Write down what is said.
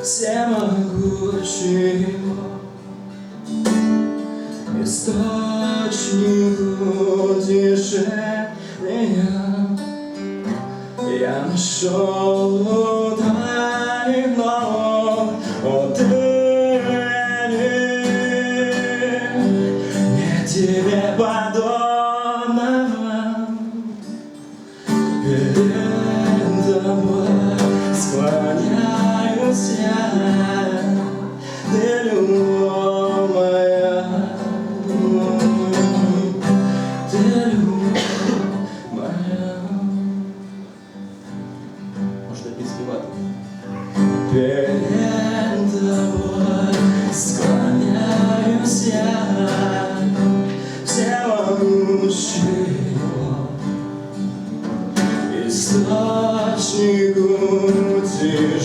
всемогущего, источнику утешения. Я нашел тайну утешения, не тебе подобного. Перед тобой склоняюсь я, ты любовь моя, ты любовь моя. Можно не спевать. Перед тобой склоняюсь я, всемогущего, источник утешения.